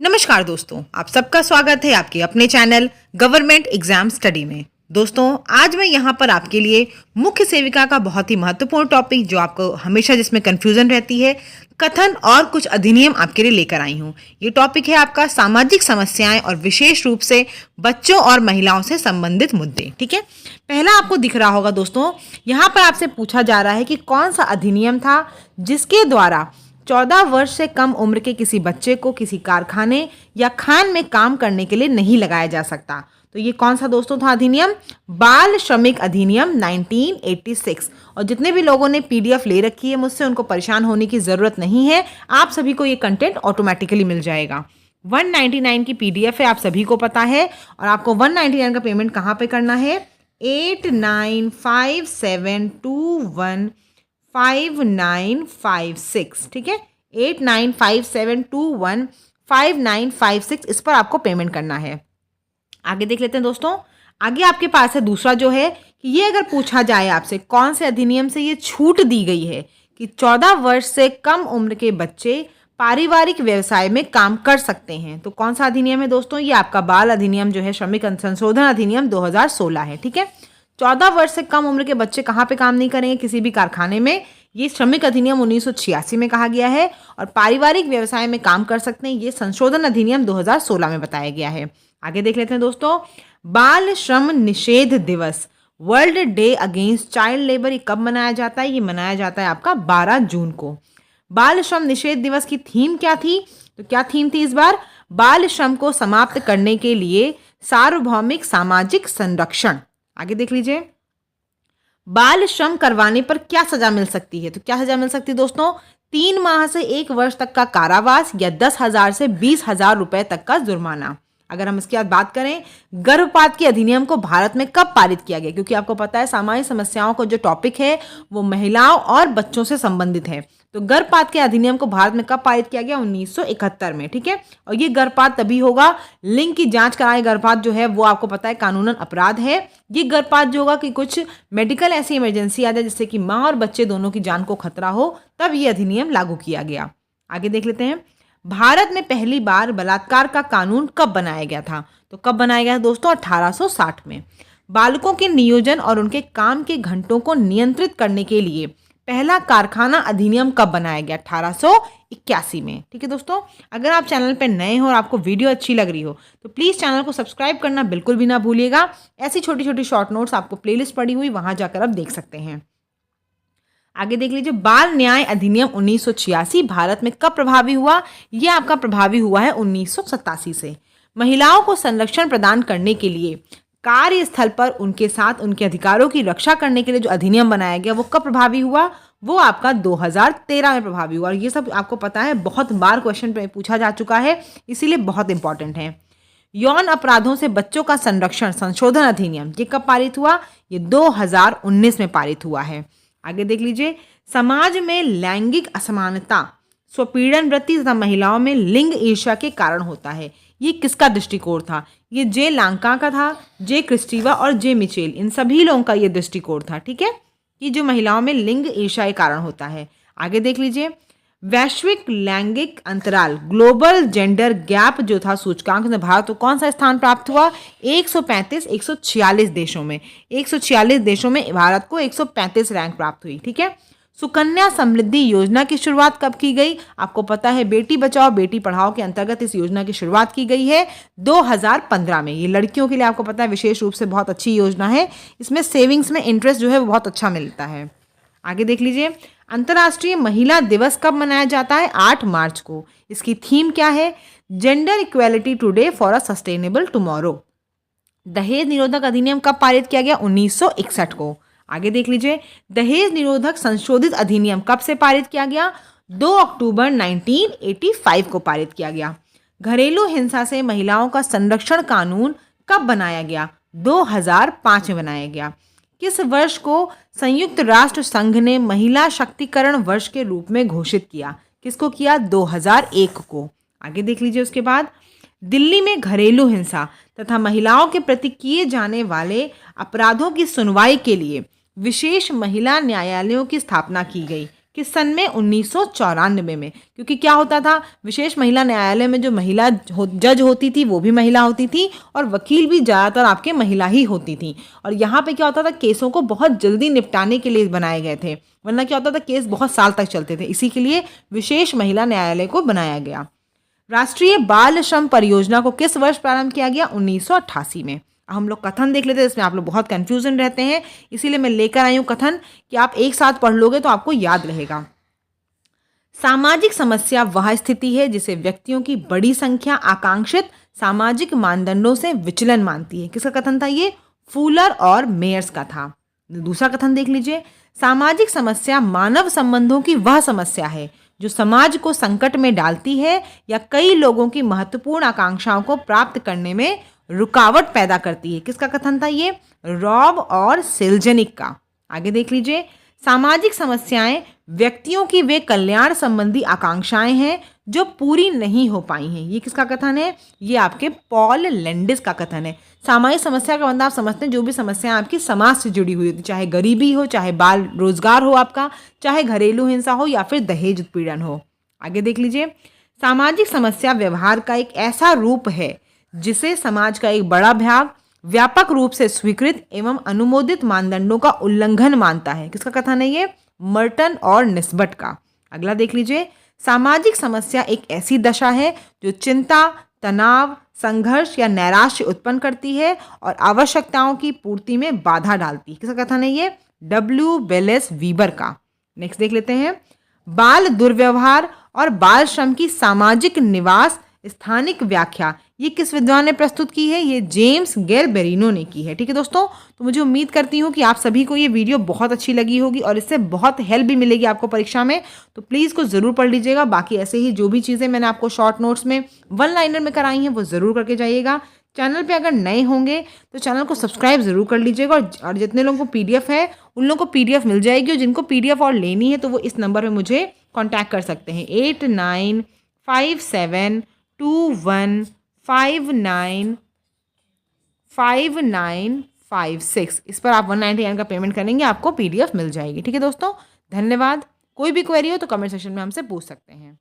नमस्कार दोस्तों, आप सबका स्वागत है आपके अपने चैनल गवर्नमेंट एग्जाम स्टडी में। दोस्तों, आज मैं यहाँ पर आपके लिए मुख्य सेविका का बहुत ही महत्वपूर्ण टॉपिक जो आपको हमेशा जिसमें कंफ्यूजन रहती है, कथन और कुछ अधिनियम आपके लिए लेकर आई हूँ। ये टॉपिक है आपका सामाजिक समस्याएं और विशेष रूप से बच्चों और महिलाओं से संबंधित मुद्दे। ठीक है, पहला आपको दिख रहा होगा दोस्तों, यहाँ पर आपसे पूछा जा रहा है कि कौन सा अधिनियम था जिसके द्वारा 14 वर्ष से कम उम्र के किसी बच्चे को किसी कारखाने या खान में काम करने के लिए नहीं लगाया जा सकता। तो ये कौन सा दोस्तों था अधिनियम? बाल श्रमिक अधिनियम 1986। और जितने भी लोगों ने पीडीएफ ले रखी है मुझसे, उनको परेशान होने की ज़रूरत नहीं है, आप सभी को ये कंटेंट ऑटोमेटिकली मिल जाएगा। 199 की पीडीएफ है, आप सभी को पता है। और आपको 199 का पेमेंट कहाँ पे करना है? 8957215956। ठीक है, 8957215956, इस पर आपको पेमेंट करना है। आगे देख लेते हैं दोस्तों। आगे आपके पास है दूसरा जो है कि ये अगर पूछा जाए आपसे कौन से अधिनियम से ये छूट दी गई है कि 14 वर्ष से कम उम्र के बच्चे पारिवारिक व्यवसाय में काम कर सकते हैं, तो कौन सा अधिनियम है दोस्तों? ये आपका बाल अधिनियम जो है, श्रमिक संशोधन अधिनियम 2016 है। ठीक है, 14 वर्ष से कम उम्र के बच्चे कहाँ पे काम नहीं करेंगे? किसी भी कारखाने में। ये श्रमिक अधिनियम 1986 में कहा गया है। और पारिवारिक व्यवसाय में काम कर सकते हैं, ये संशोधन अधिनियम 2016 में बताया गया है। आगे देख लेते हैं दोस्तों। बाल श्रम निषेध दिवस, world day against child labour, ये कब मनाया जाता है? ये मनाया जाता है आपका 12 जून को। बाल श्रम निषेध दिवस की थीम क्या थी? तो क्या थीम थी इस बार? बाल श्रम को समाप्त करने के लिए सार्वभौमिक सामाजिक संरक्षण। आगे देख लीजिए। बाल श्रम करवाने पर क्या सजा मिल सकती है? तो क्या सजा मिल सकती है दोस्तों? 3 माह से 1 वर्ष तक का कारावास या 10,000 से 20,000 रुपए तक का जुर्माना। अगर हम इसके बाद बात करें, गर्भपात के अधिनियम को भारत में कब पारित किया गया? क्योंकि आपको पता है सामाजिक समस्याओं का जो टॉपिक है वो महिलाओं और बच्चों से संबंधित है। तो गर्भपात के अधिनियम को भारत में कब पारित किया गया? 1971 में। ठीक है, और ये गर्भपात तभी होगा, लिंग की जांच कराए गर्भपात जो है वो आपको पता है कानूनन अपराध है। ये गर्भपात जो होगा कि कुछ मेडिकल ऐसी इमरजेंसी आ जाए जिससे कि माँ और बच्चे दोनों की जान को खतरा हो, तब ये अधिनियम लागू किया गया। आगे देख लेते हैं। भारत में पहली बार बलात्कार का कानून कब बनाया गया था? तो कब बनाया गया दोस्तों? 1860 में। बालकों के नियोजन और उनके काम के घंटों को नियंत्रित करने के लिए पहला कारखाना अधिनियम कब बनाया गया? 1881 में। ठीक है दोस्तों, अगर आप चैनल पर नए हो और आपको वीडियो अच्छी लग रही हो तो प्लीज़ चैनल को सब्सक्राइब करना बिल्कुल भी ना भूलिएगा। ऐसी छोटी छोटी शॉर्ट नोट्स आपको प्लेलिस्ट पड़ी हुई वहां जाकर आप देख सकते हैं। आगे देख लीजिए। बाल न्याय अधिनियम 1986 भारत में कब प्रभावी हुआ? यह आपका प्रभावी हुआ है 1987 से। महिलाओं को संरक्षण प्रदान करने के लिए कार्यस्थल पर उनके साथ उनके अधिकारों की रक्षा करने के लिए जो अधिनियम बनाया गया वो कब प्रभावी हुआ? वो आपका 2013 में प्रभावी हुआ। और ये सब आपको पता है, बहुत बार क्वेश्चन पूछा जा चुका है, इसीलिए बहुत इंपॉर्टेंट है। यौन अपराधों से बच्चों का संरक्षण संशोधन अधिनियम ये कब पारित हुआ? ये 2019 में पारित हुआ है। आगे देख लीजिए। समाज में लैंगिक असमानता, स्वपीड़न वृत्ति तथा महिलाओं में लिंग ईर्ष्या के कारण होता है। ये किसका दृष्टिकोण था? ये जे लांका का था, जे क्रिस्टीवा और जे मिचेल, इन सभी लोगों का ये दृष्टिकोण था। ठीक है, कि जो महिलाओं में लिंग ईर्ष्या के कारण होता है। आगे देख लीजिए। वैश्विक लैंगिक अंतराल, ग्लोबल जेंडर गैप जो था सूचकांक में भारत को कौन सा स्थान प्राप्त हुआ? 146 देशों में 146 देशों में भारत को 135 रैंक प्राप्त हुई। ठीक है, सुकन्या समृद्धि योजना की शुरुआत कब की गई? आपको पता है बेटी बचाओ बेटी पढ़ाओ के अंतर्गत इस योजना की शुरुआत की गई है 2015 में। ये लड़कियों के लिए आपको पता है विशेष रूप से बहुत अच्छी योजना है। इसमें सेविंग्स में इंटरेस्ट जो है वो बहुत अच्छा मिलता है। आगे देख लीजिए। अंतर्राष्ट्रीय महिला दिवस कब मनाया जाता है? 8 मार्च को। इसकी थीम क्या है? Gender equality today for a sustainable tomorrow. दहेज निरोधक अधिनियम कब पारित किया गया? 1961 को। आगे देख लीजिए। दहेज निरोधक संशोधित अधिनियम कब से पारित किया गया? 2 अक्टूबर 1985 को पारित किया गया। घरेलू हिंसा से महिलाओं का संरक्षण कानून कब बनाया गया? 2005 में बनाया गया। किस वर्ष को संयुक्त राष्ट्र संघ ने महिला शक्तिकरण वर्ष के रूप में घोषित किया? किसको किया? 2001 को। आगे देख लीजिए। उसके बाद दिल्ली में घरेलू हिंसा तथा महिलाओं के प्रति किए जाने वाले अपराधों की सुनवाई के लिए विशेष महिला न्यायालयों की स्थापना की गई। किस सन में? 1994 में। क्योंकि क्या होता था, विशेष महिला न्यायालय में जो महिला जज होती थी वो भी महिला होती थी और वकील भी ज़्यादातर आपके महिला ही होती थी। और यहाँ पे क्या होता था, केसों को बहुत जल्दी निपटाने के लिए बनाए गए थे, वरना क्या होता था केस बहुत साल तक चलते थे। इसी के लिए विशेष महिला न्यायालय को बनाया गया। राष्ट्रीय बाल श्रम परियोजना को किस वर्ष प्रारंभ किया गया? 1988 में। हम लोग कथन देख लेते हैं, इसमें आप लोग बहुत कंफ्यूजन रहते हैं, इसीलिए मैं लेकर आई हूँ कथन कि आप एक साथ पढ़ लोगे तो आपको याद रहेगा। सामाजिक समस्या वह स्थिति है जिसे व्यक्तियों की बड़ी संख्या आकांक्षित सामाजिक मानदंडों से विचलन मानती है। किसका कथन था ये? फूलर और मेयर्स का था। दूसरा कथन देख लीजिए, सामाजिक समस्या मानव संबंधों की वह समस्या है जो समाज को संकट में डालती है या कई लोगों की महत्वपूर्ण आकांक्षाओं को प्राप्त करने में रुकावट पैदा करती है। किसका कथन था ये? रॉब और सेल्जनिक का। आगे देख लीजिए, सामाजिक समस्याएं व्यक्तियों की वे कल्याण संबंधी आकांक्षाएं हैं जो पूरी नहीं हो पाई हैं। ये किसका कथन है? ये आपके पॉल लैंडिस का कथन है। सामाजिक समस्या का मतलब आप समझते हैं जो भी समस्याएं आपकी समाज से जुड़ी हुई होती, चाहे गरीबी हो, चाहे बाल रोजगार हो आपका, चाहे घरेलू हिंसा हो या फिर दहेज उत्पीड़न हो। आगे देख लीजिए, सामाजिक समस्या व्यवहार का एक ऐसा रूप है जिसे समाज का एक बड़ा भाग व्यापक रूप से स्वीकृत एवं अनुमोदित मानदंडों का उल्लंघन मानता है। किसका कथन है ये? मर्टन और निस्बट का। अगला देख लीजिए, सामाजिक समस्या एक ऐसी दशा है जो चिंता, तनाव, संघर्ष या नैराश्य उत्पन्न करती है और आवश्यकताओं की पूर्ति में बाधा डालती है। किसका कथन है ये? डब्ल्यू बेलेस वीबर का। नेक्स्ट देख लेते हैं, बाल दुर्व्यवहार और बाल श्रम की सामाजिक निवास स्थानिक व्याख्या ये किस विद्वान ने प्रस्तुत की है? ये जेम्स गेरबेरिनो ने की है। ठीक है दोस्तों, तो मुझे उम्मीद करती हूँ कि आप सभी को ये वीडियो बहुत अच्छी लगी होगी और इससे बहुत हेल्प भी मिलेगी आपको परीक्षा में। तो प्लीज़ इसको ज़रूर पढ़ लीजिएगा। बाकी ऐसे ही जो भी चीज़ें मैंने आपको शॉर्ट नोट्स में वन लाइनर में कराई हैं वो ज़रूर करके जाइएगा। चैनल पे अगर नए होंगे तो चैनल को सब्सक्राइब ज़रूर कर लीजिएगा और जितने लोगों को PDF है उन लोगों को PDF मिल जाएगी और जिनको PDF और लेनी है तो वो इस नंबर पर मुझे कॉन्टैक्ट कर सकते हैं 895721595956। इस पर आप 199 का पेमेंट करेंगे, आपको PDF मिल जाएगी। ठीक है दोस्तों, धन्यवाद। कोई भी क्वेरी हो तो कमेंट सेक्शन में हमसे पूछ सकते हैं।